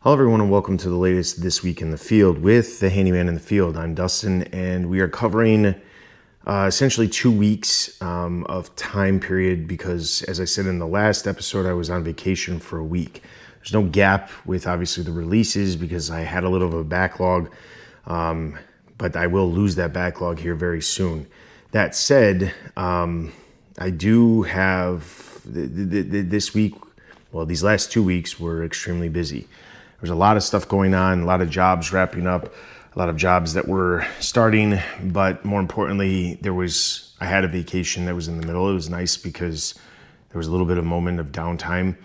Hello everyone and welcome to the latest This Week in the Field with the Handyman in the Field. I'm Dustin and we are covering essentially 2 weeks of time period because, as I said in the last episode, I was on vacation for a week. There's no gap with obviously the releases because I had a little of a backlog, but I will lose that backlog here very soon. That said, I do have this week, well, these last 2 weeks were extremely busy. There's a lot of stuff going on, a lot of jobs wrapping up, a lot of jobs that were starting, but more importantly, I had a vacation that was in the middle. It was nice because there was a little bit of moment of downtime.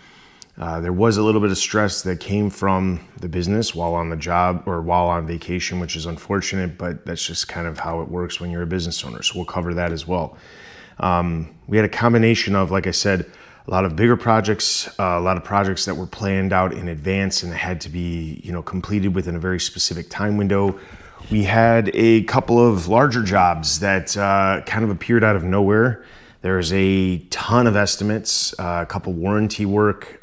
There was a little bit of stress that came from the business while on the job or while on vacation, which is unfortunate, but that's just kind of how it works when you're a business owner. So we'll cover that as well. We had a combination of, like I said, a lot of bigger projects, a lot of projects that were planned out in advance and had to be, completed within a very specific time window. We had a couple of larger jobs that kind of appeared out of nowhere. There's a ton of estimates, a couple warranty work.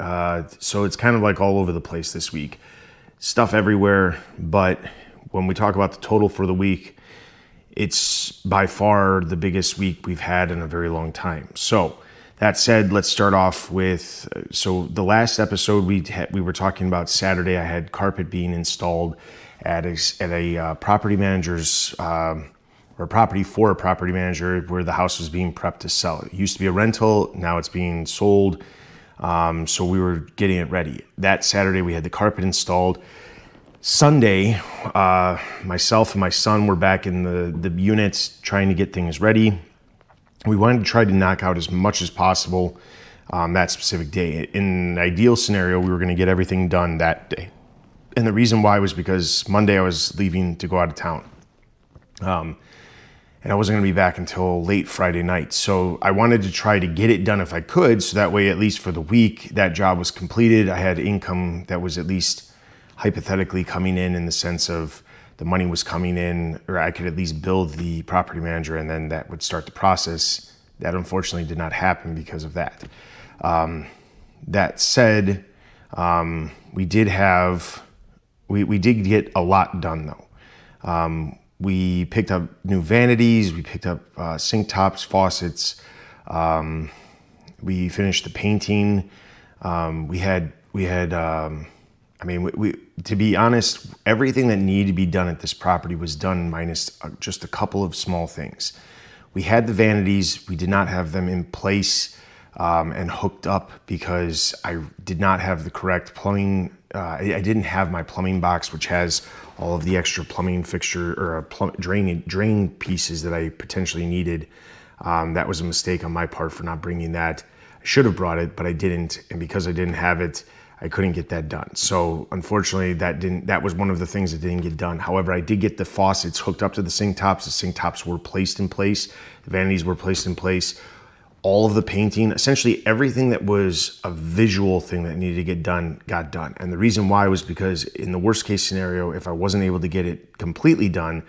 So it's kind of like all over the place this week. Stuff everywhere. But when we talk about the total for the week, it's by far the biggest week we've had in a very long time. So that said, let's start off with, so the last episode we were talking about Saturday. I had carpet being installed at a property manager's, or property for a property manager where the house was being prepped to sell. It used to be a rental, now it's being sold. So we were getting it ready. That Saturday we had the carpet installed. Sunday, myself and my son were back in the units trying to get things ready. We wanted to try to knock out as much as possible that specific day. In an ideal scenario, we were going to get everything done that day. And the reason why was because Monday I was leaving to go out of town. And I wasn't going to be back until late Friday night. So I wanted to try to get it done if I could. So that way, at least for the week, that job was completed. I had income that was at least hypothetically coming in the sense of the money was coming in, or I could at least bill the property manager and then that would start the process. That unfortunately did not happen because of that. That said, we did get a lot done though. We picked up new vanities, we picked up sink tops, faucets. We finished the painting. To be honest, everything that needed to be done at this property was done minus just a couple of small things. We had the vanities. We did not have them in place and hooked up because I did not have the correct plumbing. I didn't have my plumbing box, which has all of the extra plumbing fixture or drain pieces that I potentially needed. That was a mistake on my part for not bringing that. I should have brought it, but I didn't. And because I didn't have it, I couldn't get that done. So unfortunately, that was one of the things that didn't get done. However, I did get the faucets hooked up to the sink tops. The sink tops were placed in place. The vanities were placed in place. All of the painting, essentially everything that was a visual thing that needed to get done, got done. And the reason why was because in the worst case scenario, if I wasn't able to get it completely done,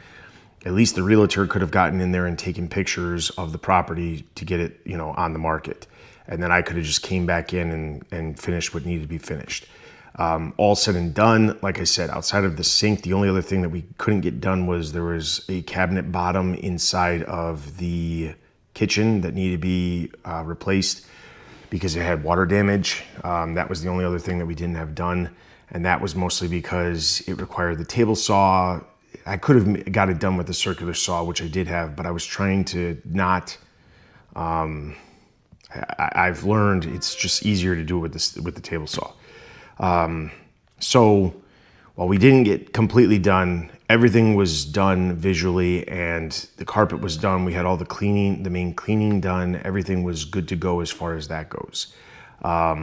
at least the realtor could have gotten in there and taken pictures of the property to get it, on the market. And then I could have just came back in and finished what needed to be finished. All said and done, like I said, outside of the sink, the only other thing that we couldn't get done was there was a cabinet bottom inside of the kitchen that needed to be replaced because it had water damage. That was the only other thing that we didn't have done. And that was mostly because it required the table saw. I could have got it done with the circular saw, which I did have, but I was trying to not... I've learned it's just easier to do it with the table saw. So while we didn't get completely done, everything was done visually and the carpet was done. We had all the main cleaning done. Everything was good to go as far as that goes. Got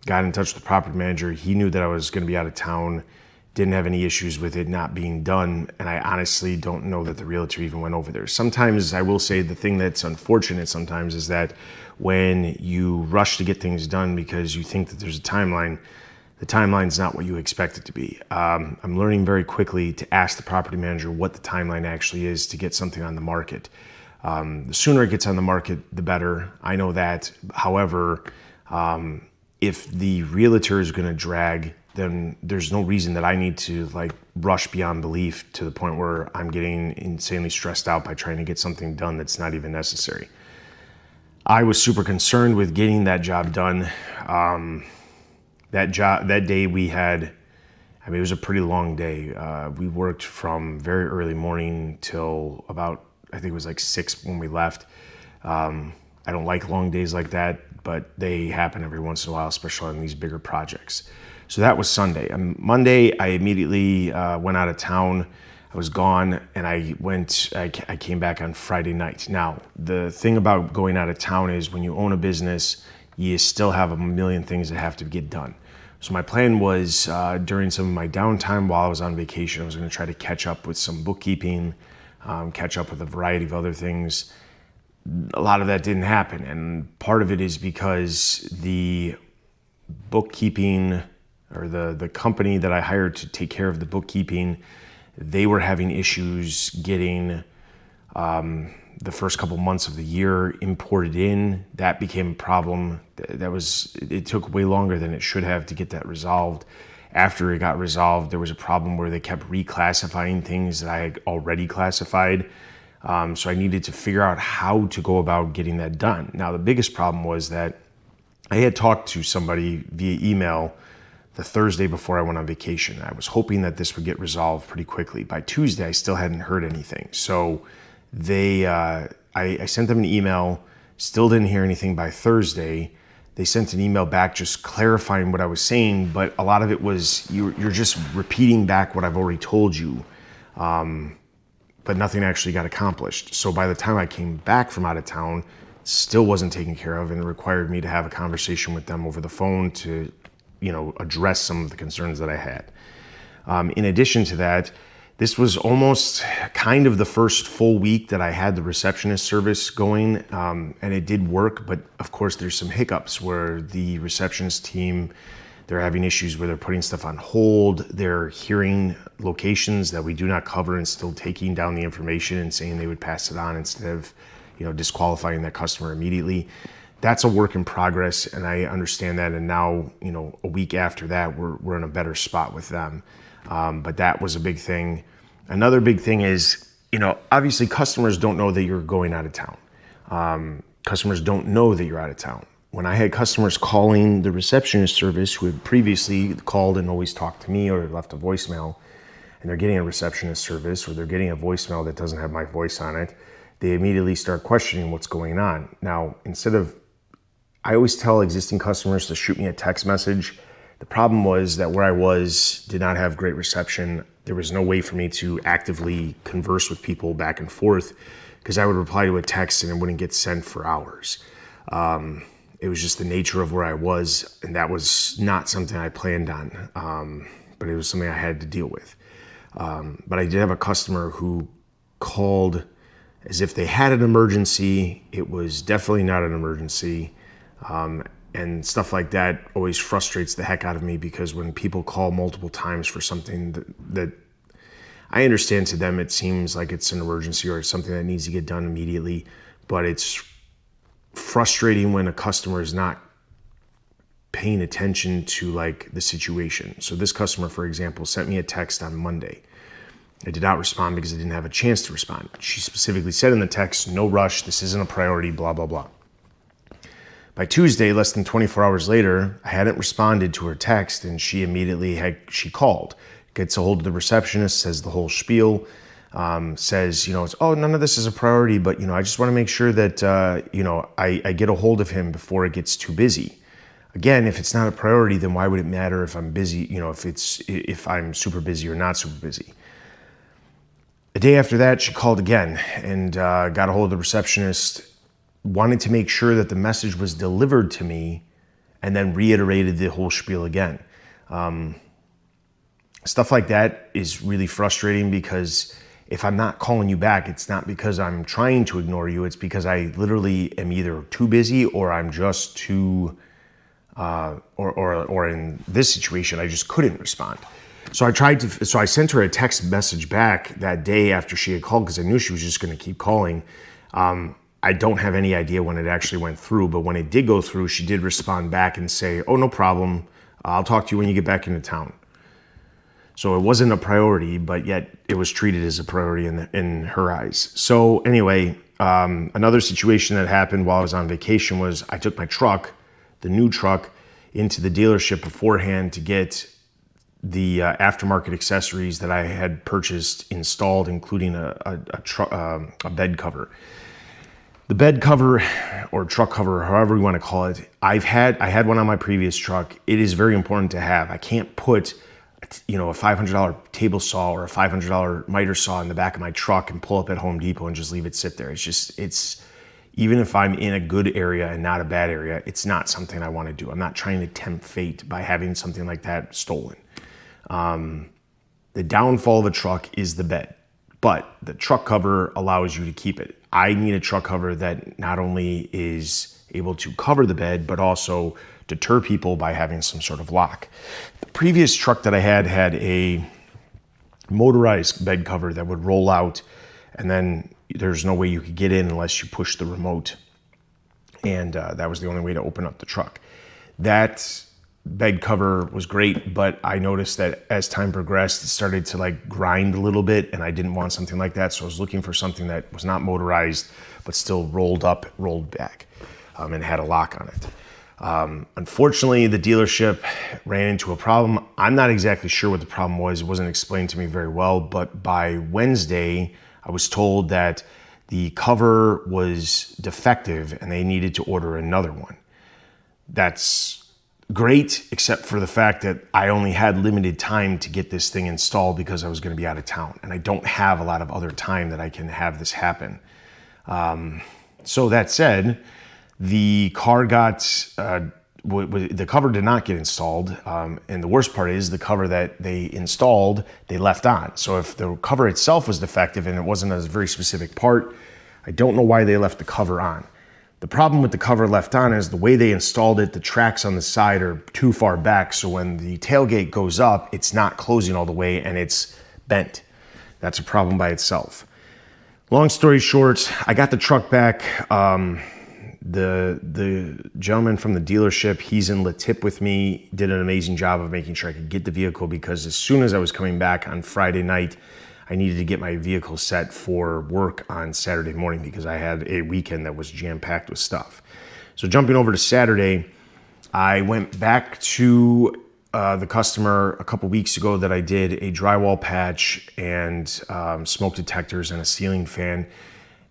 in touch with the property manager. He knew that I was going to be out of town. Didn't have any issues with it not being done. And I honestly don't know that the realtor even went over there. Sometimes I will say the thing that's unfortunate sometimes is that when you rush to get things done because you think that there's a timeline, the timeline's not what you expect it to be. I'm learning very quickly to ask the property manager what the timeline actually is to get something on the market. The sooner it gets on the market, the better. I know that. However, if the realtor is going to drag then there's no reason that I need to like rush beyond belief to the point where I'm getting insanely stressed out by trying to get something done that's not even necessary. I was super concerned with getting that job done. That day we had, it was a pretty long day. We worked from very early morning till about, I think it was like 6 when we left. I don't like long days like that, but they happen every once in a while, especially on these bigger projects. So that was Sunday. On Monday, I immediately went out of town. I was gone, and I came back on Friday night. Now, the thing about going out of town is when you own a business, you still have a million things that have to get done. So my plan was during some of my downtime while I was on vacation, I was going to try to catch up with some bookkeeping, catch up with a variety of other things. A lot of that didn't happen, and part of it is because the bookkeeping, or the company that I hired to take care of the bookkeeping, they were having issues getting the first couple months of the year imported in. That became a problem. It took way longer than it should have to get that resolved. After it got resolved, there was a problem where they kept reclassifying things that I had already classified. So I needed to figure out how to go about getting that done. Now, the biggest problem was that I had talked to somebody via email the Thursday before I went on vacation. I was hoping that this would get resolved pretty quickly. By Tuesday, I still hadn't heard anything. So I sent them an email, still didn't hear anything by Thursday. They sent an email back just clarifying what I was saying, but a lot of it was, you're just repeating back what I've already told you, but nothing actually got accomplished. So by the time I came back from out of town, still wasn't taken care of, and it required me to have a conversation with them over the phone to address some of the concerns that I had. In addition to that, this was almost kind of the first full week that I had the receptionist service going, and it did work, but of course there's some hiccups where the receptionist team, they're having issues where they're putting stuff on hold, they're hearing locations that we do not cover and still taking down the information and saying they would pass it on instead of disqualifying that customer immediately. That's a work in progress, and I understand that. And now, a week after that, we're in a better spot with them. But that was a big thing. Another big thing is, obviously customers don't know that you're going out of town. Customers don't know that you're out of town. When I had customers calling the receptionist service who had previously called and always talked to me or left a voicemail, and they're getting a receptionist service or they're getting a voicemail that doesn't have my voice on it, they immediately start questioning what's going on. Now, I always tell existing customers to shoot me a text message. The problem was that where I was did not have great reception. There was no way for me to actively converse with people back and forth because I would reply to a text and it wouldn't get sent for hours. It was just the nature of where I was, and that was not something I planned on, but it was something I had to deal with. But I did have a customer who called as if they had an emergency. It was definitely not an emergency. And stuff like that always frustrates the heck out of me, because when people call multiple times for something that I understand, to them it seems like it's an emergency or it's something that needs to get done immediately, but it's frustrating when a customer is not paying attention to the situation. So this customer, for example, sent me a text on Monday. I did not respond because I didn't have a chance to respond. She specifically said in the text, "No rush, this isn't a priority, blah, blah, blah." By Tuesday, less than 24 hours later, I hadn't responded to her text, and she immediately she called, gets a hold of the receptionist, says the whole spiel, says, none of this is a priority, but, I just want to make sure that, I get a hold of him before it gets too busy. Again, if it's not a priority, then why would it matter if I'm busy, if I'm super busy or not super busy? The day after that, she called again and got a hold of the receptionist, wanted to make sure that the message was delivered to me, and then reiterated the whole spiel again. Stuff like that is really frustrating, because if I'm not calling you back, it's not because I'm trying to ignore you. It's because I literally am either too busy or I'm just too, or in this situation, I just couldn't respond. So I sent her a text message back that day after she had called, because I knew she was just going to keep calling. I don't have any idea when it actually went through, but when it did go through, she did respond back and say, "Oh, no problem. I'll talk to you when you get back into town. So it wasn't a priority, but yet it was treated as a priority in her eyes. So anyway, another situation that happened while I was on vacation was I took my truck, the new truck, into the dealership beforehand to get the aftermarket accessories that I had purchased installed, including a bed cover. The bed cover or truck cover, however you want to call it, I had one on my previous truck. It is very important to have. I can't put a $500 table saw or a $500 miter saw in the back of my truck and pull up at Home Depot and just leave it sit there. It's even if I'm in a good area and not a bad area, it's not something I want to do. I'm not trying to tempt fate by having something like that stolen. The downfall of a truck is the bed, but the truck cover allows you to keep it. I need a truck cover that not only is able to cover the bed, but also deter people by having some sort of lock. The previous truck that I had a motorized bed cover that would roll out, and then there's no way you could get in unless you push the remote. And that was the only way to open up the truck. That bed cover was great, but I noticed that as time progressed, it started to like grind a little bit, and I didn't want something like that. So I was looking for something that was not motorized, but still rolled up, rolled back, and had a lock on it. Unfortunately, the dealership ran into a problem. I'm not exactly sure what the problem was. It wasn't explained to me very well, but by Wednesday, I was told that the cover was defective and they needed to order another one. That's great, except for the fact that I only had limited time to get this thing installed because I was going to be out of town, and I don't have a lot of other time that I can have this happen. So that said, the car got, the cover did not get installed. And the worst part is the cover that they installed, they left on. So if the cover itself was defective and it wasn't a very specific part, I don't know why they left the cover on. The problem with the cover left on is the way they installed it, the tracks on the side are too far back. So when the tailgate goes up, it's not closing all the way and it's bent. That's a problem by itself. Long story short, I got the truck back. The gentleman from the dealership, he's in Le Tip with me, did an amazing job of making sure I could get the vehicle, because as soon as I was coming back on Friday night, I needed to get my vehicle set for work on Saturday morning because I had a weekend that was jam-packed with stuff. So jumping over to Saturday, I went back to the customer a couple weeks ago that I did a drywall patch and smoke detectors and a ceiling fan.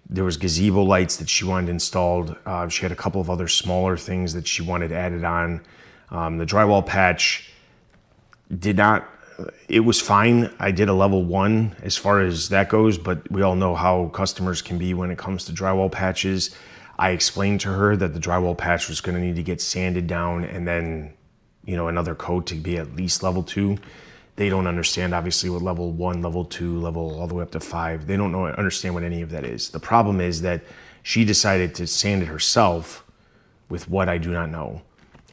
There was gazebo lights that she wanted installed. She had a couple of other smaller things that she wanted added on. The drywall patch it was fine. I did a level 1 as far as that goes, but we all know how customers can be when it comes to drywall patches. I explained to her that the drywall patch was going to need to get sanded down and then, another coat to be at least level 2. They don't understand, obviously, what level 1, level 2, level all the way up to 5. They don't understand what any of that is. The problem is that she decided to sand it herself with what I do not know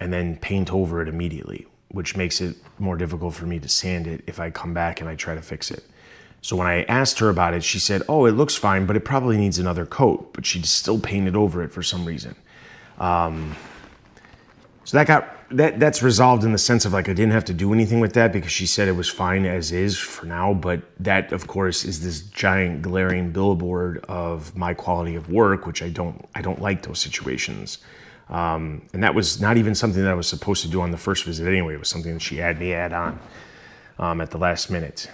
and then paint over it immediately, which makes it more difficult for me to sand it if I come back and I try to fix it. So when I asked her about it, she said, oh, it looks fine, but it probably needs another coat, but she still painted over it for some reason. So that's resolved in the sense of like I didn't have to do anything with that because she said it was fine as is for now. But that, of course, is this giant glaring billboard of my quality of work, which I don't like those situations. And that was not even something that I was supposed to do on the first visit anyway. It was something that she had me add on at the last minute.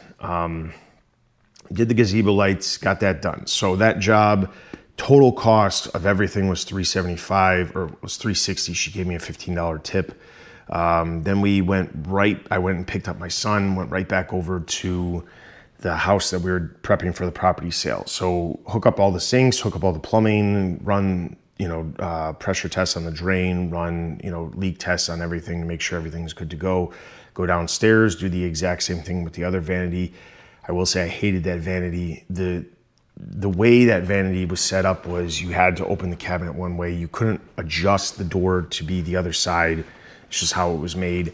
Did the gazebo lights, got that done. So that job, total cost of everything was $375 or was $360. She gave me a $15 tip. Then I went and picked up my son, went right back over to the house that we were prepping for the property sale. So hook up all the sinks, hook up all the plumbing, run, pressure tests on the drain, run, leak tests on everything to make sure everything's good to go. Go downstairs, do the exact same thing with the other vanity. I will say I hated that vanity. The way that vanity was set up was you had to open the cabinet one way. You couldn't adjust the door to be the other side. It's just how it was made.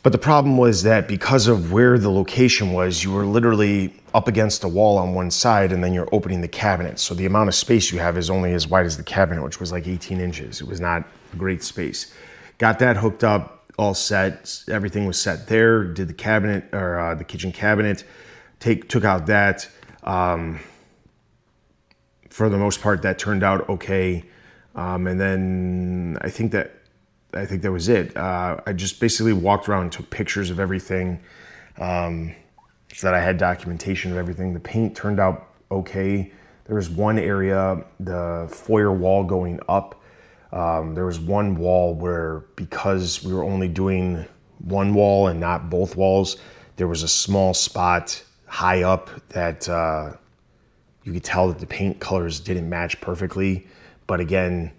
But the problem was that because of where the location was, you were literally up against a wall on one side and then you're opening the cabinet. So the amount of space you have is only as wide as the cabinet, which was like 18 inches. It was not a great space. Got that hooked up. all set. Everything was set there. Did the cabinet or the kitchen cabinet. Took out that. For the most part, that turned out okay. And then I think that was it. I just basically walked around and took pictures of everything, so that I had documentation of everything. The paint turned out okay. There was one area, the foyer wall going up. There was one wall where, because we were only doing one wall and not both walls, there was a small spot high up that you could tell that the paint colors didn't match perfectly. But again,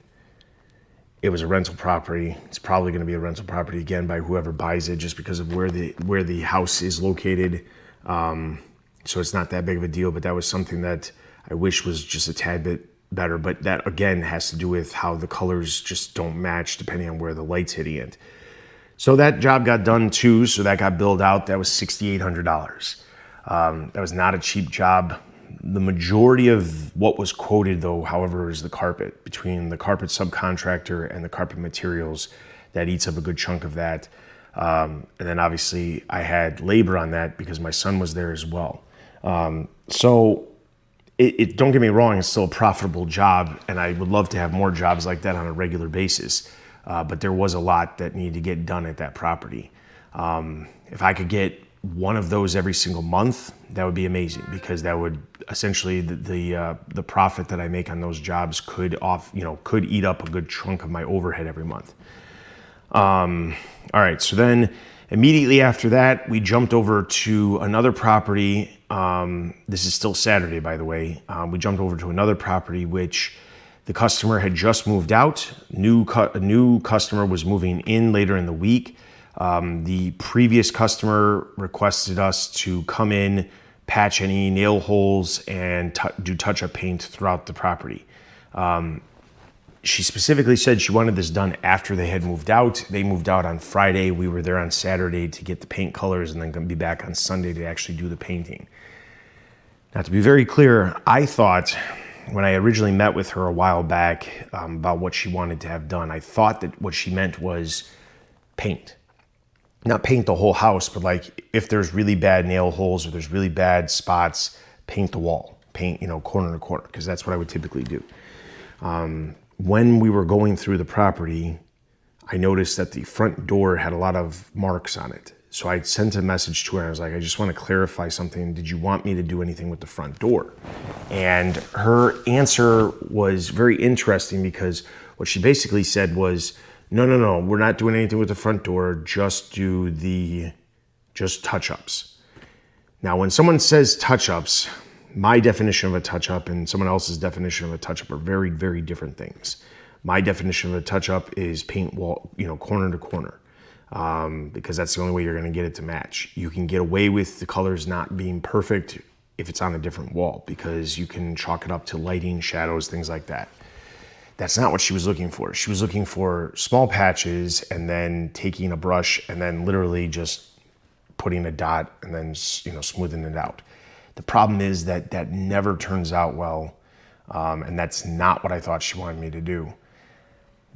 it was a rental property. It's probably going to be a rental property again by whoever buys it, just because of where the house is located. So it's not that big of a deal, but that was something that I wish was just a tad bit better. But that again has to do with how the colors just don't match depending on where the light's hitting it. So that job got done too. So that got billed out. That was $6,800. That was not a cheap job. The majority of what was quoted, though, however, is the carpet. Between the carpet subcontractor and the carpet materials, that eats up a good chunk of that. And then obviously I had labor on that because my son was there as well. So don't get me wrong, it's still a profitable job, and I would love to have more jobs like that on a regular basis. But there was a lot that needed to get done at that property. If I could get one of those every single month, that would be amazing, because that would essentially the profit that I make on those jobs could eat up a good chunk of my overhead every month. All right, so then immediately after that, we jumped over to another property. This is still Saturday, by the way. We jumped over to another property, which the customer had just moved out. A new customer was moving in later in the week. The previous customer requested us to come in, patch any nail holes, and do touch-up paint throughout the property. She specifically said she wanted this done after they had moved out. They moved out on Friday. We were there on Saturday to get the paint colors, and then going to be back on Sunday to actually do the painting. Now, to be very clear, I thought when I originally met with her a while back about what she wanted to have done, I thought that what she meant was paint. Not paint the whole house, but like if there's really bad nail holes or there's really bad spots, paint the wall, paint, corner to corner, because that's what I would typically do. When we were going through the property, I noticed that the front door had a lot of marks on it. So I sent a message to her. I was like, I just want to clarify something. Did you want me to do anything with the front door? And her answer was very interesting, because what she basically said was, no, we're not doing anything with the front door. Just touch-ups. Now, when someone says touch-ups, my definition of a touch-up and someone else's definition of a touch-up are very, very different things. My definition of a touch-up is paint wall, corner to corner, because that's the only way you're going to get it to match. You can get away with the colors not being perfect if it's on a different wall, because you can chalk it up to lighting, shadows, things like that. That's not what she was looking for. She was looking for small patches and then taking a brush and then literally just putting a dot and then smoothing it out. The problem is that never turns out well, and that's not what I thought she wanted me to do.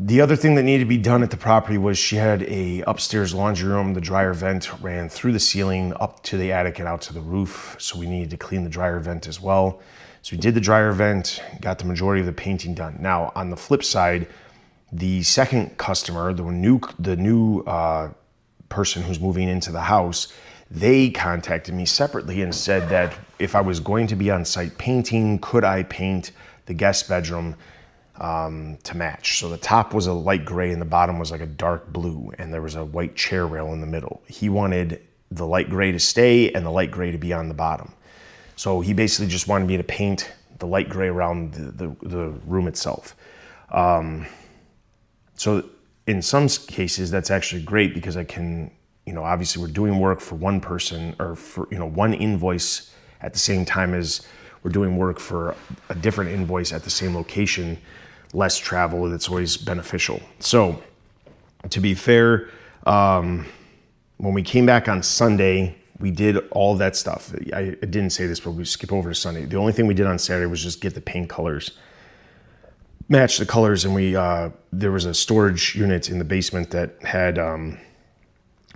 The other thing that needed to be done at the property was she had a upstairs laundry room. The dryer vent ran through the ceiling up to the attic and out to the roof, so we needed to clean the dryer vent as well. So we did the dryer vent, got the majority of the painting done. Now, on the flip side, the second customer, the new person who's moving into the house, they contacted me separately and said that if I was going to be on site painting, could I paint the guest bedroom to match? So the top was a light gray and the bottom was like a dark blue, and there was a white chair rail in the middle. He wanted the light gray to stay and the light gray to be on the bottom. So he basically just wanted me to paint the light gray around the room itself. So in some cases, that's actually great, because I can, obviously we're doing work for one person, or for, one invoice at the same time as we're doing work for a different invoice at the same location, less travel, that's always beneficial. So to be fair, when we came back on Sunday, we did all that stuff. I didn't say this, but we skip over to Sunday. The only thing we did on Saturday was just get the paint colors, match the colors, and there was a storage unit in the basement that had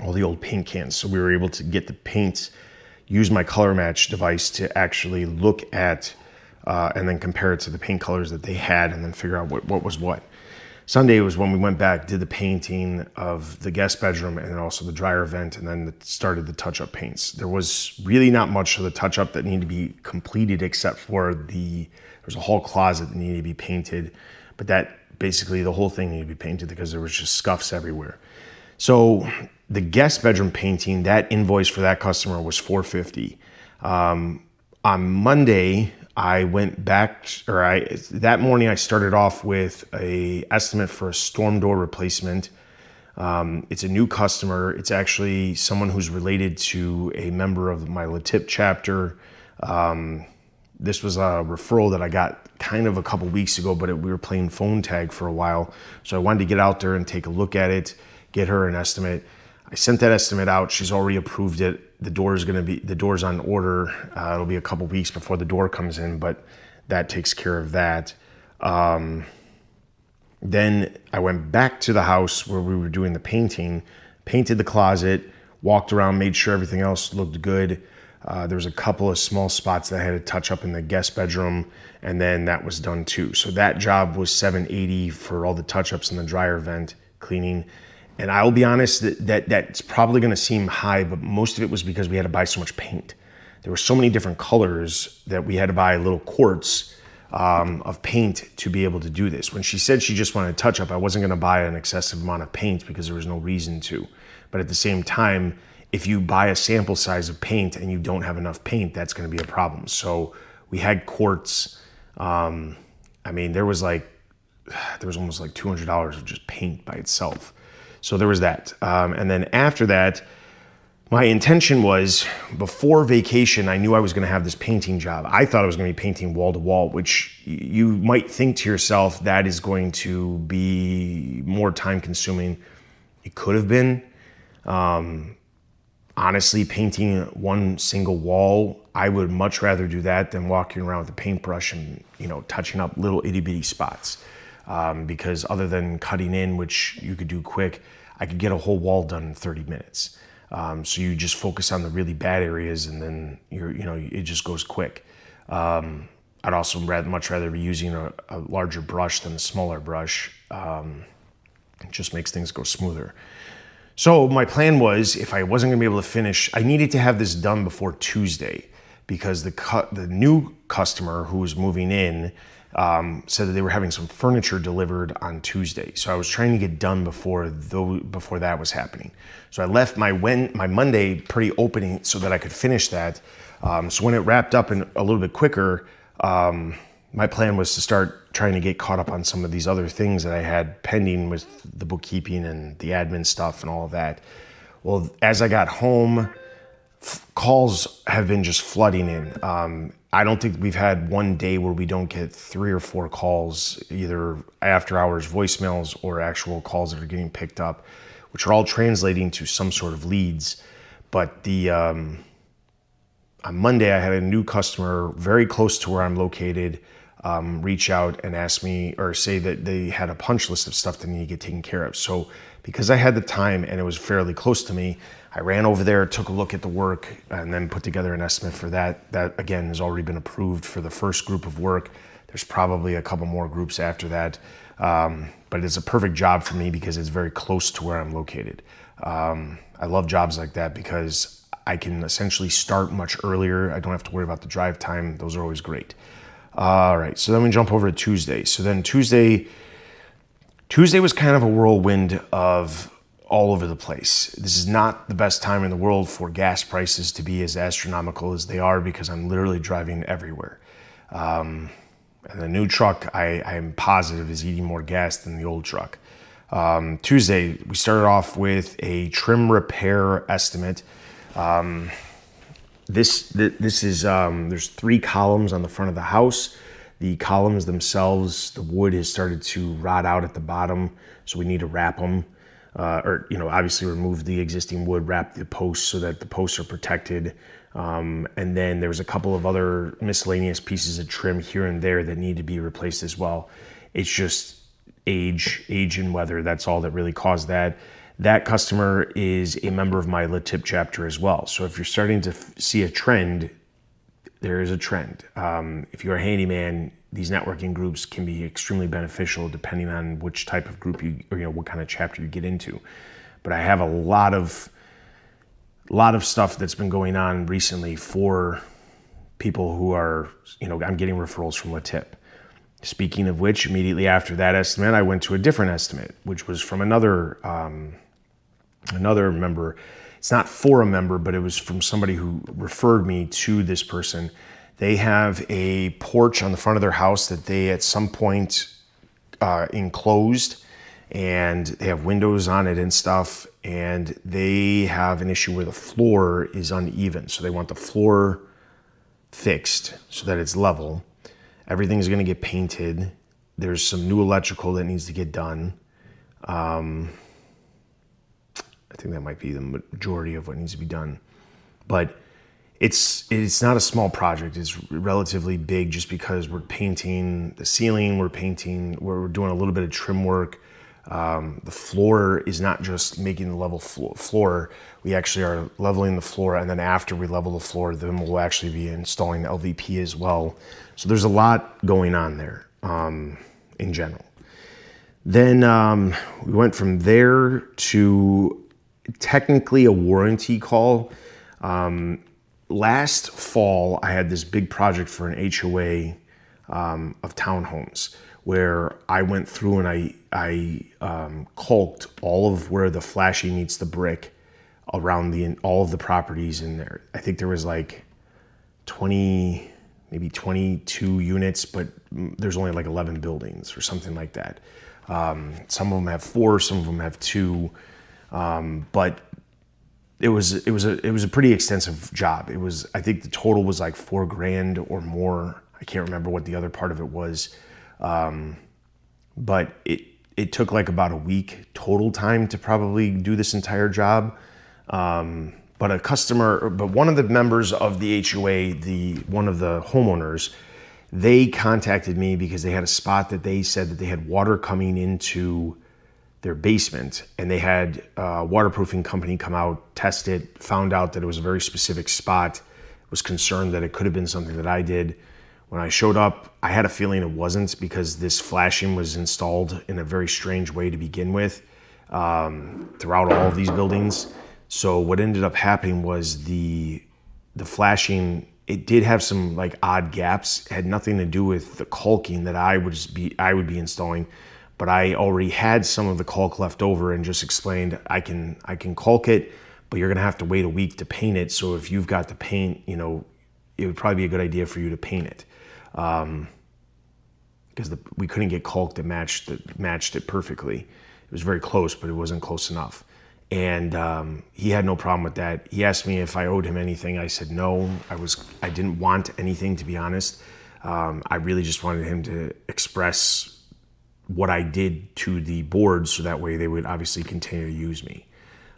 all the old paint cans. So we were able to get the paint, use my color match device to actually look at and then compare it to the paint colors that they had and then figure out what was what. Sunday was when we went back, did the painting of the guest bedroom and then also the dryer vent, and then started the touch-up paints. There was really not much of the touch-up that needed to be completed except for there was a hall closet that needed to be painted, but that basically the whole thing needed to be painted because there was just scuffs everywhere. So the guest bedroom painting, that invoice for that customer was $450. On Monday, I went back, that morning I started off with a estimate for a storm door replacement. It's a new customer. It's actually someone who's related to a member of my Latip chapter. This was a referral that I got kind of a couple weeks ago, but we were playing phone tag for a while. So I wanted to get out there and take a look at it, get her an estimate. I sent that estimate out. She's already approved it. The door's on order. It'll be a couple weeks before the door comes in, but that takes care of that. Then I went back to the house where we were doing the painting, painted the closet, walked around, made sure everything else looked good. There was a couple of small spots that I had to touch up in the guest bedroom, and then that was done too. So that job was $780 for all the touch-ups in the dryer vent cleaning. And I will be honest, that's probably going to seem high, but most of it was because we had to buy so much paint. There were so many different colors that we had to buy little quarts of paint to be able to do this. When she said she just wanted a touch-up, I wasn't going to buy an excessive amount of paint because there was no reason to. But at the same time, if you buy a sample size of paint and you don't have enough paint, that's going to be a problem. So we had quarts. There was almost like $200 of just paint by itself. So there was that. And then after that, my intention was before vacation, I knew I was going to have this painting job. I thought I was going to be painting wall to wall, which you might think to yourself, that is going to be more time consuming. It could have been. Honestly, painting one single wall, I would much rather do that than walking around with a paintbrush and, touching up little itty bitty spots. Because other than cutting in, which you could do quick, I could get a whole wall done in 30 minutes. So you just focus on the really bad areas and then it just goes quick. I'd also much rather be using a larger brush than a smaller brush. It just makes things go smoother. So my plan was, if I wasn't gonna be able to finish, I needed to have this done before Tuesday because the new customer who was moving in said that they were having some furniture delivered on Tuesday. So I was trying to get done before that was happening. So I left my Monday pretty open so that I could finish that. So when it wrapped up in a little bit quicker, my plan was to start trying to get caught up on some of these other things that I had pending with the bookkeeping and the admin stuff and all of that. Well, as I got home, calls have been just flooding in. I don't think we've had one day where we don't get 3 or 4 calls, either after hours voicemails or actual calls that are getting picked up, which are all translating to some sort of leads. But on Monday, I had a new customer very close to where I'm located reach out and ask me or say that they had a punch list of stuff that needed to get taken care of. So because I had the time and it was fairly close to me, I ran over there, took a look at the work, and then put together an estimate for that. That, again, has already been approved for the first group of work. There's probably a couple more groups after that. But it's a perfect job for me because it's very close to where I'm located. I love jobs like that because I can essentially start much earlier. I don't have to worry about the drive time. Those are always great. All right, so then we jump over to Tuesday. So then Tuesday was kind of a whirlwind of all over the place. This is not the best time in the world for gas prices to be as astronomical as they are because I'm literally driving everywhere. And the new truck, I am positive, is eating more gas than the old truck. Tuesday, we started off with a trim repair estimate. This is, there's 3 columns on the front of the house. The columns themselves, the wood has started to rot out at the bottom, so we need to wrap them. Obviously remove the existing wood, wrap the posts so that the posts are protected. And then there's a couple of other miscellaneous pieces of trim here and there that need to be replaced as well. It's just age and weather. That's all that really caused that. That customer is a member of my LaTip chapter as well. So if you're starting to see a trend, there is a trend. If you're a handyman, these networking groups can be extremely beneficial depending on which type of group what kind of chapter you get into. But I have a lot of stuff that's been going on recently for people who are, I'm getting referrals from LaTip. Speaking of which, immediately after that estimate, I went to a different estimate, which was from another member. It's not for a member, but it was from somebody who referred me to this person. They have a porch on the front of their house that they at some point enclosed, and they have windows on it and stuff, and they have an issue where the floor is uneven. So they want the floor fixed so that it's level. Everything is going to get painted. There's some new electrical that needs to get done. I think that might be the majority of what needs to be done. But it's not a small project. It's relatively big just because we're painting the ceiling, we're doing a little bit of trim work. The floor is not just making the level floor. We actually are leveling the floor, and then after we level the floor, then we'll actually be installing the LVP as well. So there's a lot going on there in general. Then we went from there to technically a warranty call. Last fall, I had this big project for an HOA of townhomes where I went through and I caulked all of where the flashing meets the brick around all of the properties in there. I think there was like 20, maybe 22 units, but there's only like 11 buildings or something like that. Some of them have 4, some of them have 2, but it was a pretty extensive job. I think the total was like $4,000 or more. I can't remember what the other part of it was. But it took like about a week total time to probably do this entire job. But one of the members of the HOA, one of the homeowners, they contacted me because they had a spot that they said that they had water coming into their basement, and they had a waterproofing company come out, test it, found out that it was a very specific spot, was concerned that it could have been something that I did. When I showed up, I had a feeling it wasn't because this flashing was installed in a very strange way to begin with throughout all of these buildings. So what ended up happening was the flashing, it did have some like odd gaps. It had nothing to do with the caulking that I would be installing, but I already had some of the caulk left over and just explained I can caulk it, but you're gonna have to wait a week to paint it. So if you've got the paint, it would probably be a good idea for you to paint it. Because we couldn't get caulk that matched it perfectly. It was very close, but it wasn't close enough. And he had no problem with that. He asked me if I owed him anything. I said no. I didn't want anything, to be honest. I really just wanted him to express what I did to the board, so that way they would obviously continue to use me.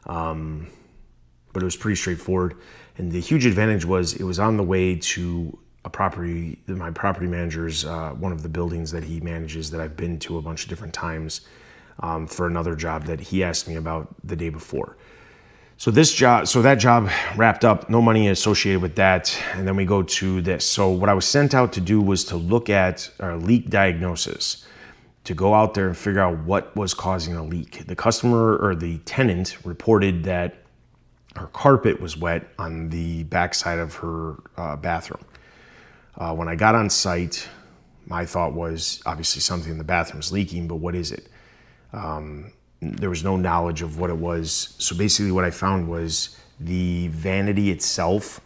But it was pretty straightforward. And the huge advantage was it was on the way to my property manager's, one of the buildings that he manages that I've been to a bunch of different times for another job that he asked me about the day before. So that job wrapped up, no money associated with that. And then we go to this. So what I was sent out to do was to look at leak diagnosis, to go out there and figure out what was causing a leak. The customer or the tenant reported that her carpet was wet on the backside of her bathroom. When I got on site, my thought was obviously something in the bathroom is leaking, but what is it? There was no knowledge of what it was. So basically what I found was the vanity itself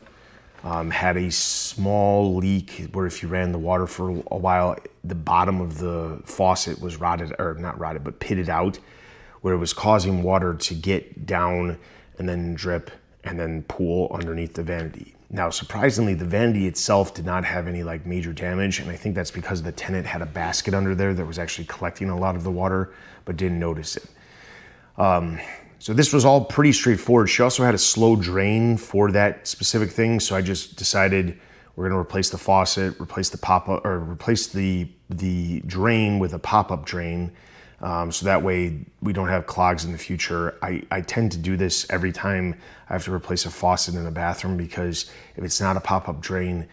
had a small leak where if you ran the water for a while, the bottom of the faucet was pitted out, where it was causing water to get down and then drip and then pool underneath the vanity. Now, surprisingly, the vanity itself did not have any like major damage, and I think that's because the tenant had a basket under there that was actually collecting a lot of the water, but didn't notice it. So this was all pretty straightforward. She also had a slow drain for that specific thing, so I just decided we're going to replace the faucet, replace the pop-up, or replace the drain with a pop-up drain. So that way we don't have clogs in the future. I tend to do this every time I have to replace a faucet in a bathroom, because if it's not a pop-up drain,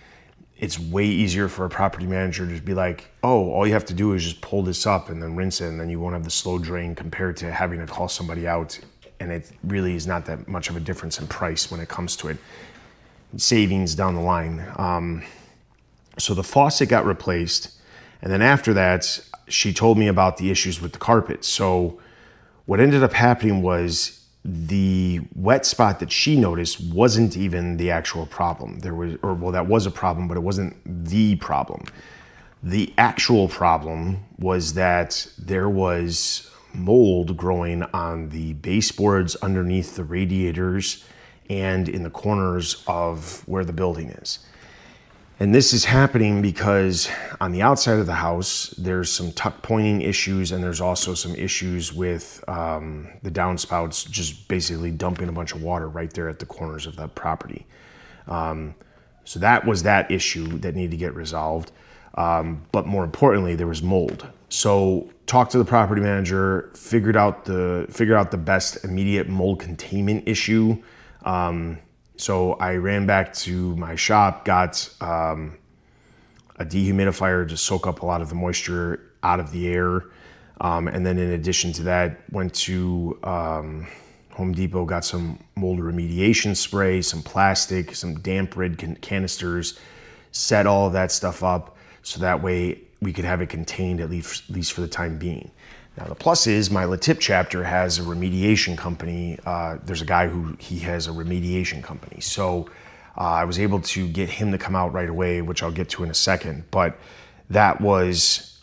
it's way easier for a property manager to be like, oh, all you have to do is just pull this up and then rinse it, and then you won't have the slow drain, compared to having to call somebody out. And it really is not that much of a difference in price when it comes to it. Savings down the line. So the faucet got replaced. And then after that, she told me about the issues with the carpet. So what ended up happening was the wet spot that she noticed wasn't even the actual problem. That was a problem, but it wasn't the problem. The actual problem was that there was mold growing on the baseboards underneath the radiators and in the corners of where the building is. And this is happening because on the outside of the house, there's some tuck pointing issues, and there's also some issues with the downspouts just basically dumping a bunch of water right there at the corners of that property. So that was that issue that needed to get resolved. But more importantly, there was mold. So talked to the property manager, figured out the best immediate mold containment issue. So I ran back to my shop, got a dehumidifier to soak up a lot of the moisture out of the air. And then in addition to that, went to Home Depot, got some mold remediation spray, some plastic, some damp rid canisters, set all of that stuff up so that way we could have it contained at least for the time being. Now, the plus is my LaTip chapter has a remediation company. There's a guy he has a remediation company. So I was able to get him to come out right away, which I'll get to in a second. But that was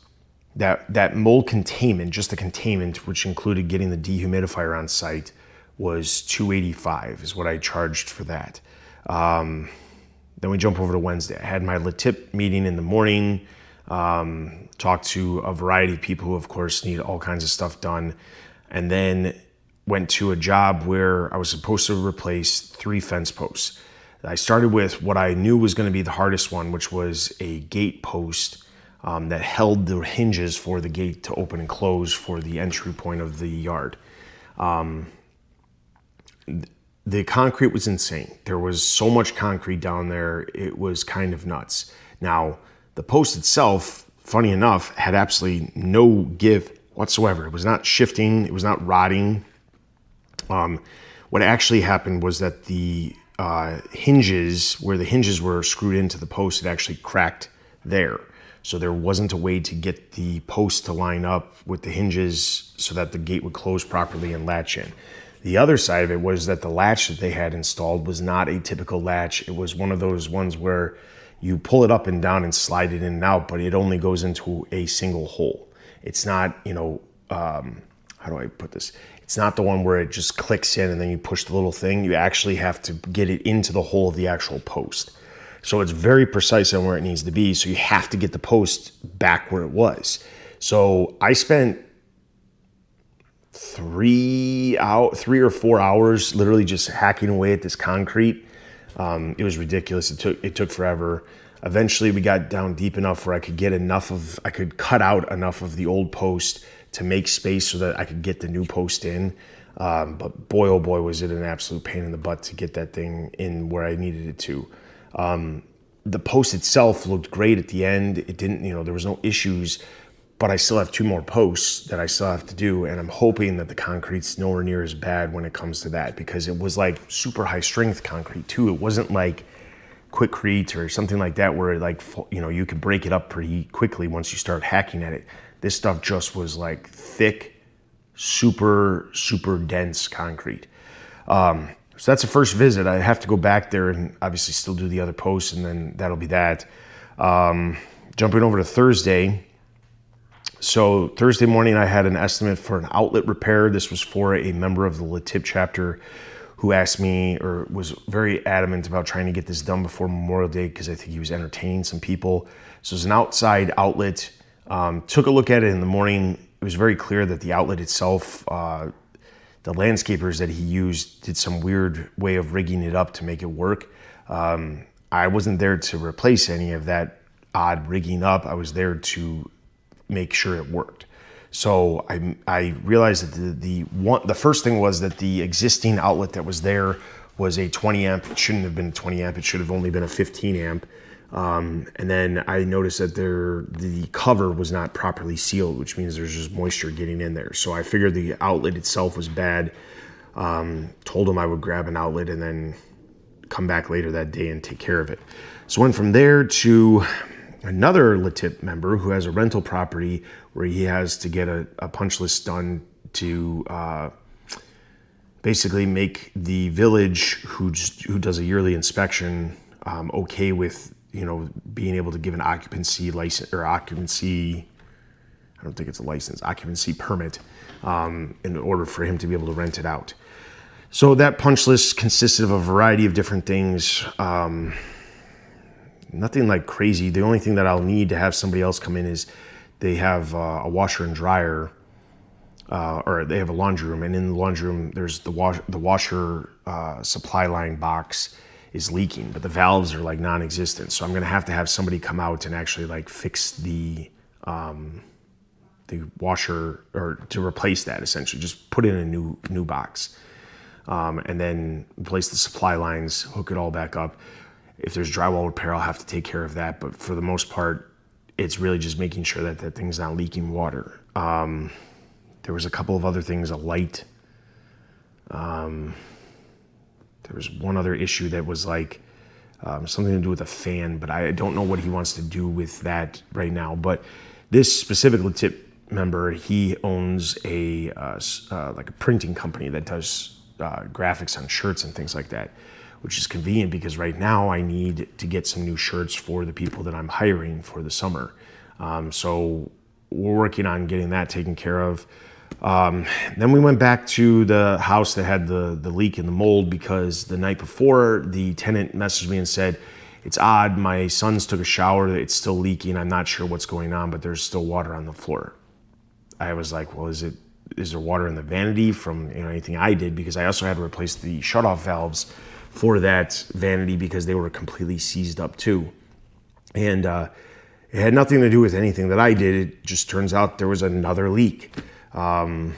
that mold containment, just the containment, which included getting the dehumidifier on site, was $285 is what I charged for that. Then we jump over to Wednesday. I had my LaTip meeting in the morning. Talked to a variety of people who, of course, need all kinds of stuff done. And then went to a job where I was supposed to replace 3 fence posts. I started with what I knew was going to be the hardest one, which was a gate post that held the hinges for the gate to open and close for the entry point of the yard. The concrete was insane. There was so much concrete down there, it was kind of nuts. Now, the post itself, funny enough, had absolutely no give whatsoever. It was not shifting. It was not rotting. What actually happened was that the hinges, where the hinges were screwed into the post, it actually cracked there. So there wasn't a way to get the post to line up with the hinges so that the gate would close properly and latch in. The other side of it was that the latch that they had installed was not a typical latch. It was one of those ones where you pull it up and down and slide it in and out, but it only goes into a single hole. It's not, how do I put this? It's not the one where it just clicks in and then you push the little thing. You actually have to get it into the hole of the actual post. So it's very precise on where it needs to be. So you have to get the post back where it was. So I spent 3 or 4 hours literally just hacking away at this concrete. It was ridiculous. It took forever. Eventually we got down deep enough where I could cut out enough of the old post to make space so that I could get the new post in. But boy, oh boy, was it an absolute pain in the butt to get that thing in where I needed it to. The post itself looked great at the end. It didn't, there was no issues, but I still have 2 more posts that I still have to do. And I'm hoping that the concrete's nowhere near as bad when it comes to that, because it was like super high strength concrete too. It wasn't like Quickcrete or something like that where you could break it up pretty quickly once you start hacking at it. This stuff just was like thick, super, super dense concrete. So that's the first visit. I have to go back there and obviously still do the other posts, and then that'll be that. Jumping over to Thursday. So Thursday morning, I had an estimate for an outlet repair. This was for a member of the LaTip chapter who asked me, or was very adamant about trying to get this done before Memorial Day because I think he was entertaining some people. So it's an outside outlet. Took a look at it in the morning. It was very clear that the outlet itself, the landscapers that he used did some weird way of rigging it up to make it work. I wasn't there to replace any of that odd rigging up. I was there to make sure it worked. So I realized that the first thing was that the existing outlet that was there was a 20 amp. It shouldn't have been a 20 amp. It should have only been a 15 amp. And then I noticed that the cover was not properly sealed, which means there's just moisture getting in there. So I figured the outlet itself was bad. Told him I would grab an outlet and then come back later that day and take care of it. So went from there to another LATIP member who has a rental property where he has to get a punch list done to basically make the village who does a yearly inspection okay with being able to give an occupancy license or occupancy. I don't think it's a license, occupancy permit in order for him to be able to rent it out. So that punch list consisted of a variety of different things. Nothing like crazy. The only thing that I'll need to have somebody else come in is they have a washer and dryer, or they have a laundry room, and in the laundry room there's the washer supply line box is leaking, but the valves are like non-existent. So I'm gonna have to have somebody come out and actually like fix the washer, or to replace that, essentially just put in a new box, and then replace the supply lines, hook it all back up. If there's drywall repair, I'll have to take care of that. But for the most part, it's really just making sure that that thing's not leaking water. There was a couple of other things, a light. There was one other issue that was like something to do with a fan, but I don't know what he wants to do with that right now. But this specific LATIP member, he owns like a printing company that does graphics on shirts and things like that, which is convenient because right now I need to get some new shirts for the people that I'm hiring for the summer. So we're working on getting that taken care of. Then we went back to the house that had the leak in the mold, because the night before the tenant messaged me and said, "It's odd, my sons took a shower, it's still leaking, I'm not sure what's going on, but there's still water on the floor." I was like, well, is there water in the vanity from anything I did? Because I also had to replace the shutoff valves for that vanity because they were completely seized up too. And it had nothing to do with anything that I did. It just turns out there was another leak. Some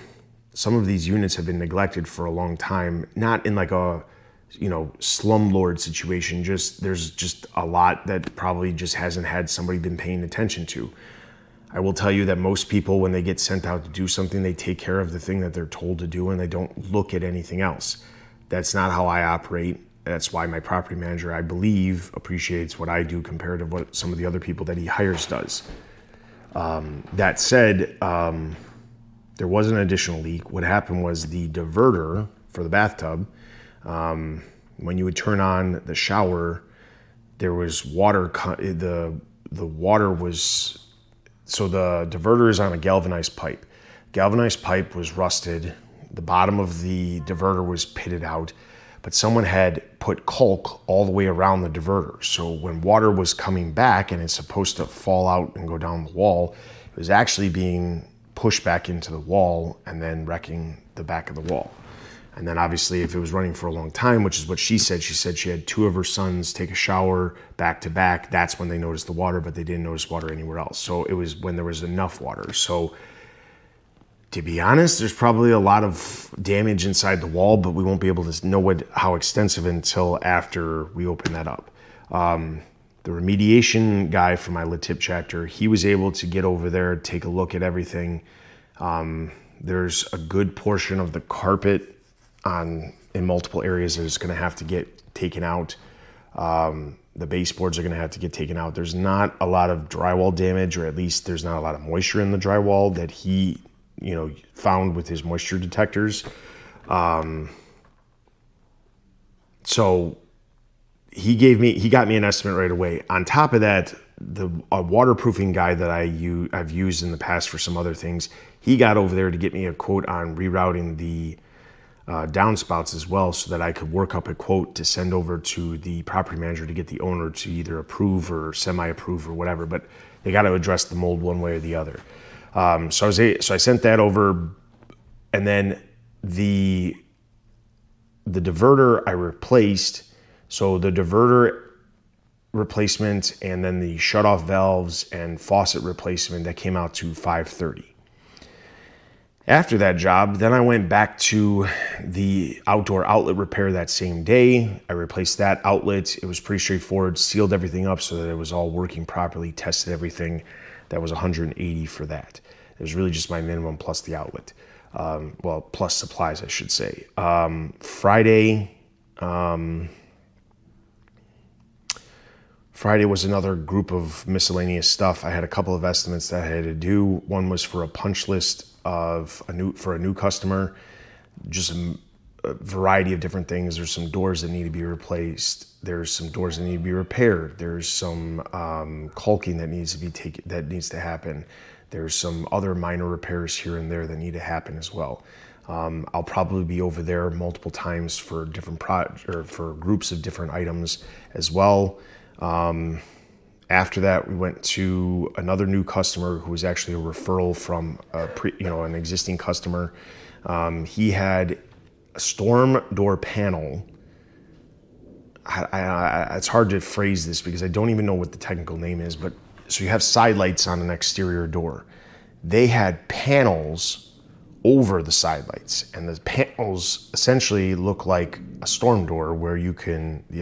of these units have been neglected for a long time, not in like a slumlord situation. There's just a lot that probably just hasn't had somebody been paying attention to. I will tell you that most people, when they get sent out to do something, they take care of the thing that they're told to do and they don't look at anything else. That's not how I operate. That's why my property manager, I believe, appreciates what I do compared to what some of the other people that he hires does. That said, there was an additional leak. What happened was the diverter for the bathtub, when you would turn on the shower, there was water. The water was, so the diverter is on a galvanized pipe. Galvanized pipe was rusted. The bottom of the diverter was pitted out, but someone had put caulk all the way around the diverter. So when water was coming back and it's supposed to fall out and go down the wall, it was actually being pushed back into the wall and then wrecking the back of the wall. And then obviously if it was running for a long time, which is what she said she had two of her sons take a shower back to back. That's when they noticed the water, but they didn't notice water anywhere else. So it was when there was enough water. So to be honest, there's probably a lot of damage inside the wall, but we won't be able to know how extensive until after we open that up. The remediation guy from my LATIP chapter, he was able to get over there, take a look at everything. There's a good portion of the carpet in multiple areas that is going to have to get taken out. The baseboards are going to have to get taken out. There's not a lot of drywall damage, or at least there's not a lot of moisture in the drywall that he found with his moisture detectors. So he got me an estimate right away. On top of that, a waterproofing guy that I've used in the past for some other things, he got over there to get me a quote on rerouting the downspouts as well, so that I could work up a quote to send over to the property manager to get the owner to either approve or semi-approve or whatever. But they got to address the mold one way or the other. So I sent that over, and then the diverter I replaced. So the diverter replacement and then the shutoff valves and faucet replacement, that came out to $530. After that job, then I went back to the outdoor outlet repair that same day. I replaced that outlet. It was pretty straightforward, sealed everything up so that it was all working properly, tested everything. That was 180 for that. It was really just my minimum plus the outlet. Plus supplies, I should say. Friday was another group of miscellaneous stuff. I had a couple of estimates that I had to do. One was for a punch list for a new customer, just a variety of different things. There's some doors that need to be replaced. There's some doors that need to be repaired. There's some caulking that needs to happen. There's some other minor repairs here and there that need to happen as well. I'll probably be over there multiple times for different for groups of different items as well. After that, we went to another new customer who was actually a referral from an existing customer. He had a storm door panel. It's hard to phrase this because I don't even know what the technical name is, but so you have side lights on an exterior door. They had panels over the side lights, and the panels essentially look like a storm door where you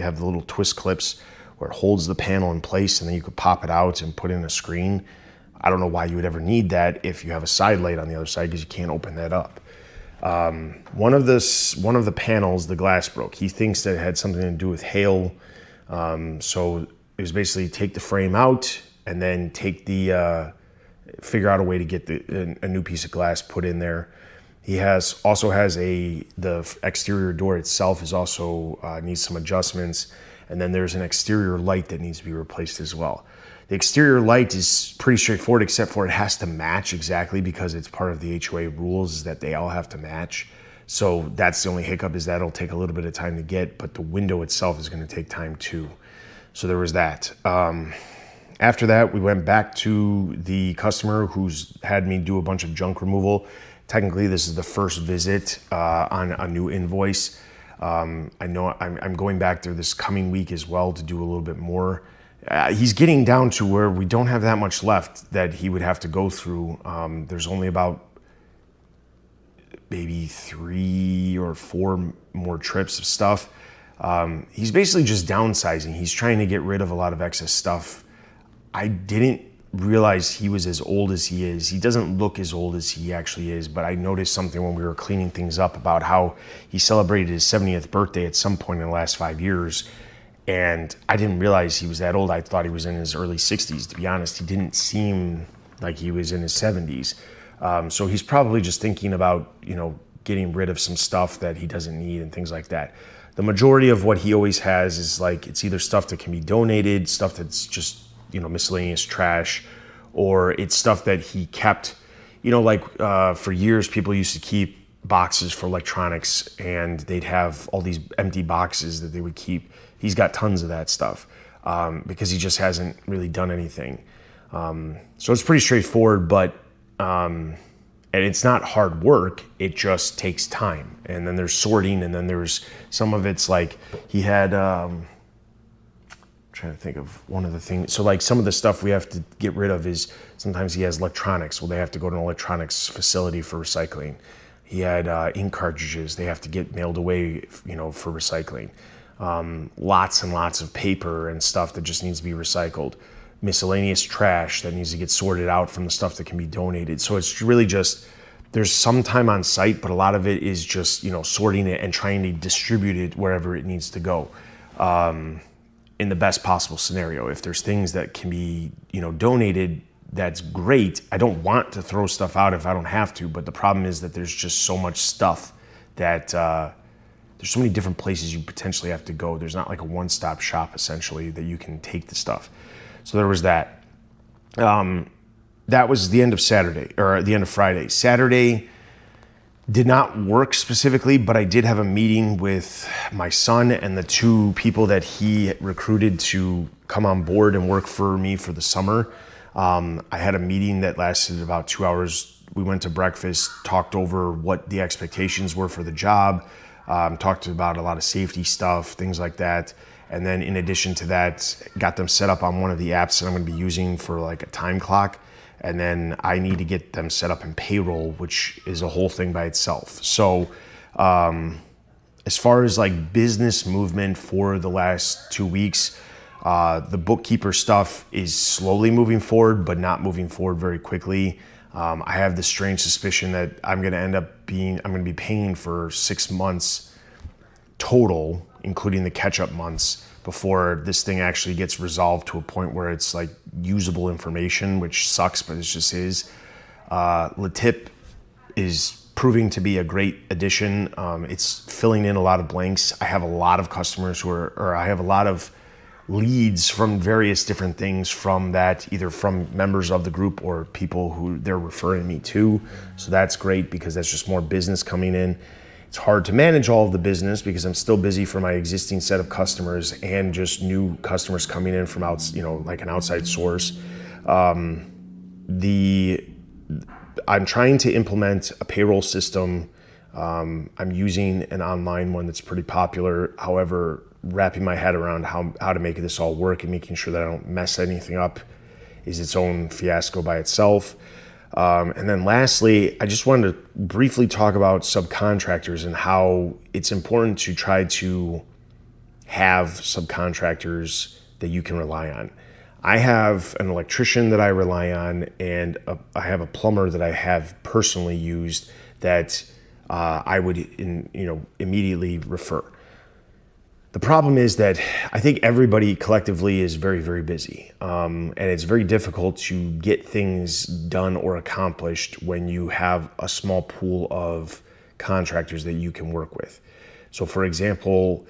have the little twist clips where it holds the panel in place, and then you could pop it out and put in a screen. I don't know why you would ever need that if you have a side light on the other side, because you can't open that up. One of the panels, the glass broke. He thinks that it had something to do with hail. So it was basically take the frame out and then figure out a way to get a new piece of glass put in there. He also has the exterior door itself needs some adjustments. And then there's an exterior light that needs to be replaced as well. The exterior light is pretty straightforward, except for it has to match exactly because it's part of the HOA rules is that they all have to match. So that's the only hiccup, is that'll take a little bit of time to get, but the window itself is going to take time too. So there was that. After that, we went back to the customer who's had me do a bunch of junk removal. Technically, this is the first visit on a new invoice. I know I'm going back there this coming week as well to do a little bit more. He's getting down to where we don't have that much left that he would have to go through. There's only about maybe 3 or 4 more trips of stuff. He's basically just downsizing. He's trying to get rid of a lot of excess stuff. I didn't realize he was as old as he is. He doesn't look as old as he actually is, but I noticed something when we were cleaning things up about how he celebrated his 70th birthday at some point in the last 5 years. And I didn't realize he was that old. I thought he was in his early 60s. To be honest, he didn't seem like he was in his 70s. So he's probably just thinking about, getting rid of some stuff that he doesn't need and things like that. The majority of what he always has is it's either stuff that can be donated, stuff that's just miscellaneous trash, or it's stuff that he kept, for years people used to keep boxes for electronics, and they'd have all these empty boxes that they would keep. He's got tons of that stuff because he just hasn't really done anything. So it's pretty straightforward, but and it's not hard work. It just takes time. And then there's sorting, and then there's some of it's like he had trying to think of one of the things. So some of the stuff we have to get rid of is sometimes he has electronics. Well, they have to go to an electronics facility for recycling. He had ink cartridges. They have to get mailed away, for recycling. Lots and lots of paper and stuff that just needs to be recycled. Miscellaneous trash that needs to get sorted out from the stuff that can be donated. So it's really just, there's some time on site, but a lot of it is just, sorting it and trying to distribute it wherever it needs to go. In the best possible scenario. If there's things that can be, donated, that's great. I don't want to throw stuff out if I don't have to, but the problem is that there's just so much stuff that there's so many different places you potentially have to go. There's not like a one-stop shop essentially that you can take the stuff. So there was that. That was the end of Saturday, or the end of Friday. Saturday did not work specifically, but I did have a meeting with my son and the 2 people that he recruited to come on board and work for me for the summer. I had a meeting that lasted about 2 hours. We went to breakfast, talked over what the expectations were for the job, talked about a lot of safety stuff, things like that. And then in addition to that, got them set up on one of the apps that I'm going to be using for a time clock. and then I need to get them set up in payroll, which is a whole thing by itself. So as far as like business movement for the last 2 weeks, the bookkeeper stuff is slowly moving forward, but not moving forward very quickly. I have this strange suspicion that I'm going to be paying for 6 months total, including the catch-up months, before this thing actually gets resolved to a point where it's like usable information, which sucks, but it just is. Latip is proving to be a great addition. It's filling in a lot of blanks. I have a lot of customers I have a lot of leads from various different things from that, either from members of the group or people who they're referring me to. So that's great because that's just more business coming in. It's hard to manage all of the business because I'm still busy for my existing set of customers and just new customers coming in from like an outside source. I'm trying to implement a payroll system. I'm using an online one that's pretty popular. However, wrapping my head around how to make this all work and making sure that I don't mess anything up is its own fiasco by itself. And then lastly, I just wanted to briefly talk about subcontractors and how it's important to try to have subcontractors that you can rely on. I have an electrician that I rely on, and I have a plumber that I have personally used that I would immediately refer. The problem is that I think everybody collectively is very, very busy. And it's very difficult to get things done or accomplished when you have a small pool of contractors that you can work with. So for example,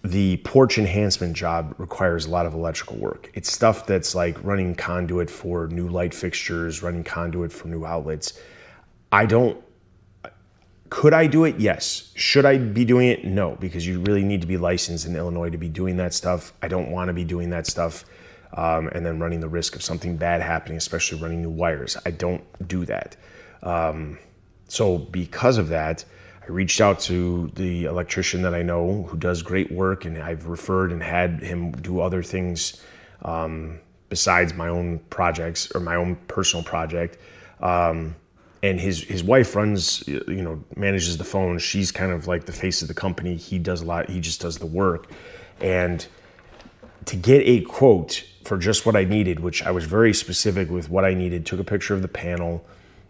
the porch enhancement job requires a lot of electrical work. It's stuff that's like running conduit for new light fixtures, running conduit for new outlets. Could I do it? Yes. Should I be doing it? No, because you really need to be licensed in Illinois to be doing that stuff. I don't want to be doing that stuff and then running the risk of something bad happening, especially running new wires. I don't do that. So because of that, I reached out to the electrician that I know who does great work, and I've referred and had him do other things besides my own projects or my own personal project. And his wife manages the phone. She's kind of like the face of the company. He does a lot. He just does the work. And to get a quote for just what I needed, which I was very specific with what I needed, took a picture of the panel.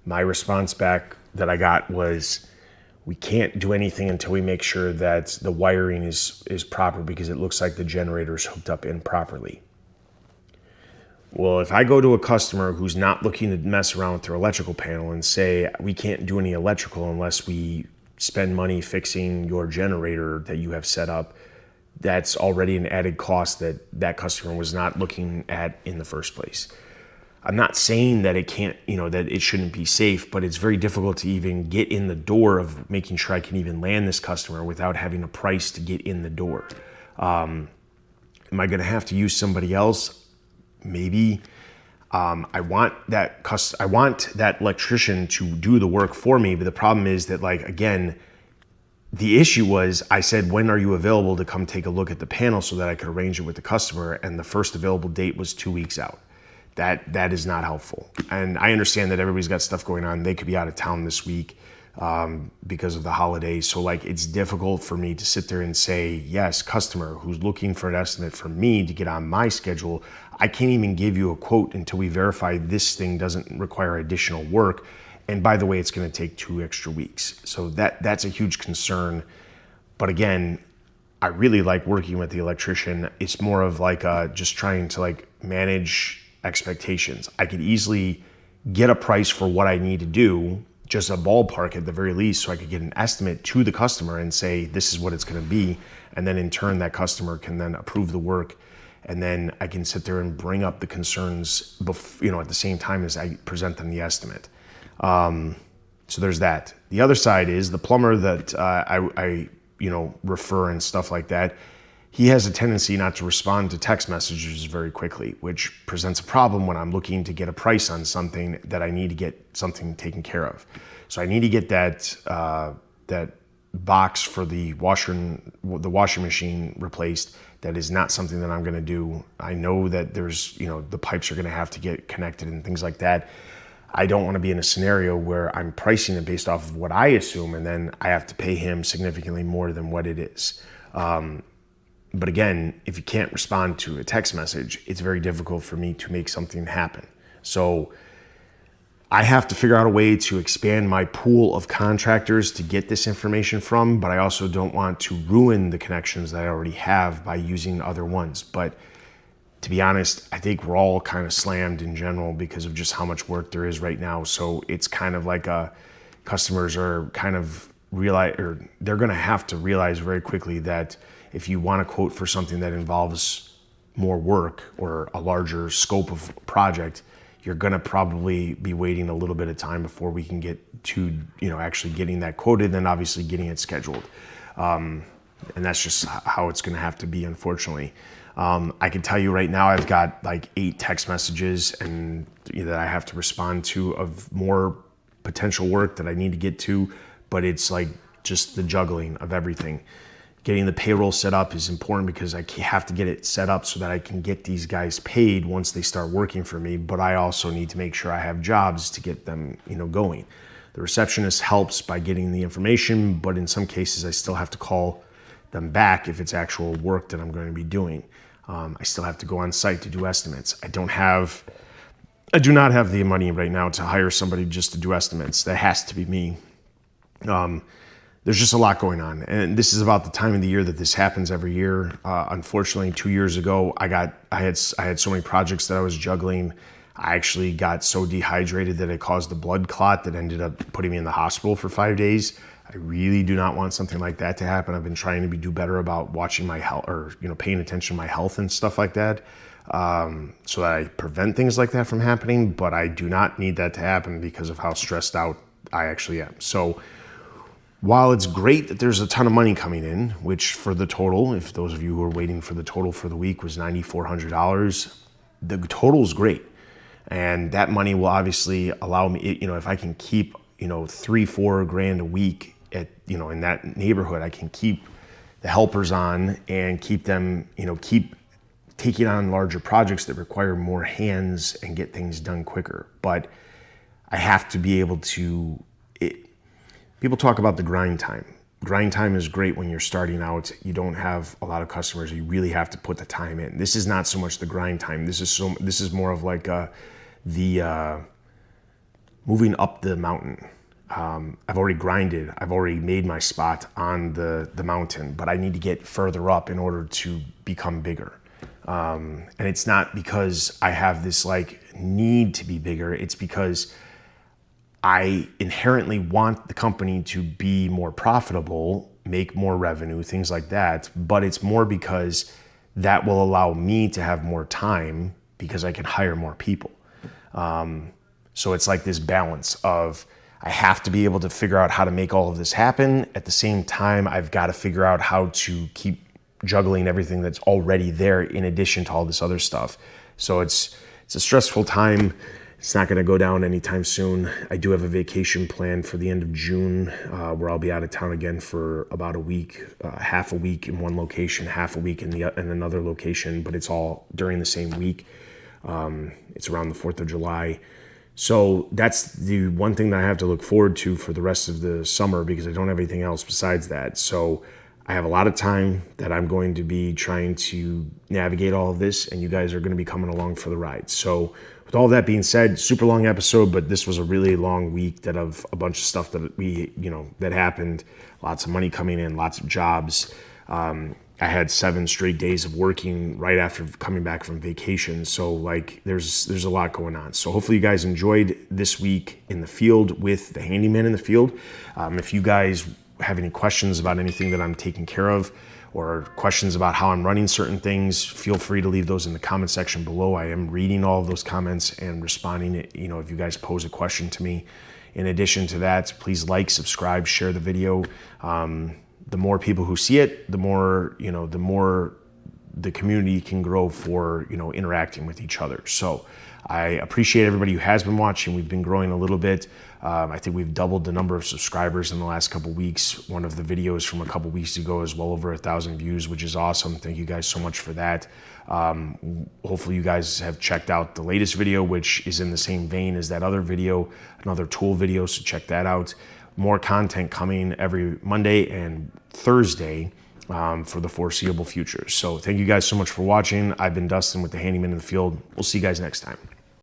My response back that I got was, we can't do anything until we make sure that the wiring is proper because it looks like the generator is hooked up improperly. Well, if I go to a customer who's not looking to mess around with their electrical panel and say, we can't do any electrical unless we spend money fixing your generator that you have set up, that's already an added cost that customer was not looking at in the first place. I'm not saying that it can't, that it shouldn't be safe, but it's very difficult to even get in the door of making sure I can even land this customer without having a price to get in the door. Am I going to have to use somebody else? Maybe. I want that electrician to do the work for me, but the problem is that, again, the issue was I said, when are you available to come take a look at the panel so that I could arrange it with the customer? And the first available date was 2 weeks out. That is not helpful. And I understand that everybody's got stuff going on. They could be out of town this week because of the holidays. So it's difficult for me to sit there and say, yes, customer who's looking for an estimate from me to get on my schedule, I can't even give you a quote until we verify this thing doesn't require additional work. And by the way, it's going to take 2 extra weeks. So that's a huge concern. But again, I really like working with the electrician. It's more of just trying to manage expectations. I could easily get a price for what I need to do, just a ballpark at the very least, so I could get an estimate to the customer and say, this is what it's going to be. And then in turn, that customer can then approve the work. And then I can sit there and bring up the concerns, at the same time as I present them the estimate. So there's that. The other side is the plumber that I refer and stuff like that. He has a tendency not to respond to text messages very quickly, which presents a problem when I'm looking to get a price on something that I need to get something taken care of. So I need to get that box for the washing machine replaced. That is not something that I'm going to do. I know that there's, the pipes are going to have to get connected and things like that. I don't want to be in a scenario where I'm pricing it based off of what I assume, and then I have to pay him significantly more than what it is. But again, if you can't respond to a text message, it's very difficult for me to make something happen. So I have to figure out a way to expand my pool of contractors to get this information from, but I also don't want to ruin the connections that I already have by using other ones. But to be honest, I think we're all kind of slammed in general because of just how much work there is right now. So it's kind of like customers are kind of they're going to have to realize very quickly that if you want to quote for something that involves more work or a larger scope of project, you're going to probably be waiting a little bit of time before we can get to, actually getting that quoted and then obviously getting it scheduled. And that's just how it's going to have to be, unfortunately. I can tell you right now, I've got like 8 text messages and that I have to respond to of more potential work that I need to get to, but it's like just the juggling of everything. Getting the payroll set up is important because I have to get it set up so that I can get these guys paid once they start working for me, but I also need to make sure I have jobs to get them, going. The receptionist helps by getting the information, but in some cases I still have to call them back if it's actual work that I'm going to be doing. I still have to go on site to do estimates. I do not have the money right now to hire somebody just to do estimates. That has to be me. There's just a lot going on. And this is about the time of the year that this happens every year. Unfortunately, 2 years ago, I had so many projects that I was juggling. I actually got so dehydrated that it caused a blood clot that ended up putting me in the hospital for 5 days. I really do not want something like that to happen. I've been trying to do better about watching my health, or paying attention to my health and stuff like that, so that I prevent things like that from happening. But I do not need that to happen because of how stressed out I actually am. So while it's great that there's a ton of money coming in, which for the total, if those of you who are waiting for the total for the week was $9,400, the total is great. And that money will obviously allow me, if I can keep, $3-4 grand a week at, in that neighborhood, I can keep the helpers on and keep them, keep taking on larger projects that require more hands and get things done quicker. But I have to be able to, people talk about the grind time. Grind time is great when you're starting out. You don't have a lot of customers. You really have to put the time in. This is not so much the grind time. This is more of like the moving up the mountain. I've already grinded. I've already made my spot on the mountain, but I need to get further up in order to become bigger. And it's not because I have this like need to be bigger. It's because I inherently want the company to be more profitable, make more revenue, things like that. But it's more because that will allow me to have more time because I can hire more people. So it's like this balance of I have to be able to figure out how to make all of this happen. At the same time, I've got to figure out how to keep juggling everything that's already there in addition to all this other stuff. So it's a stressful time. It's not going to go down anytime soon. I do have a vacation planned for the end of June, where I'll be out of town again for about a week, half a week in one location, half a week in another location, but it's all during the same week. It's around the 4th of July. So that's the one thing that I have to look forward to for the rest of the summer because I don't have anything else besides that. So I have a lot of time that I'm going to be trying to navigate all of this, and you guys are going to be coming along for the ride. So with all that being said, super long episode, but this was a really long week that of a bunch of stuff that that happened. Lots of money coming in, lots of jobs. I had 7 straight days of working right after coming back from vacation. So like there's a lot going on. So hopefully you guys enjoyed this week in the field with the handyman in the field. If you guys have any questions about anything that I'm taking care of or questions about how I'm running certain things, feel free to leave those in the comment section below. I am reading all of those comments and responding, if you guys pose a question to me. In addition to that, please like, subscribe, share the video. The more people who see it, the more the community can grow for, interacting with each other. So I appreciate everybody who has been watching. We've been growing a little bit. I think we've doubled the number of subscribers in the last couple weeks. One of the videos from a couple weeks ago is well over 1,000 views, which is awesome. Thank you guys so much for that. Hopefully you guys have checked out the latest video, which is in the same vein as that other video, another tool video, so check that out. More content coming every Monday and Thursday for the foreseeable future. So thank you guys so much for watching. I've been Dustin with the Handyman in the Field. We'll see you guys next time.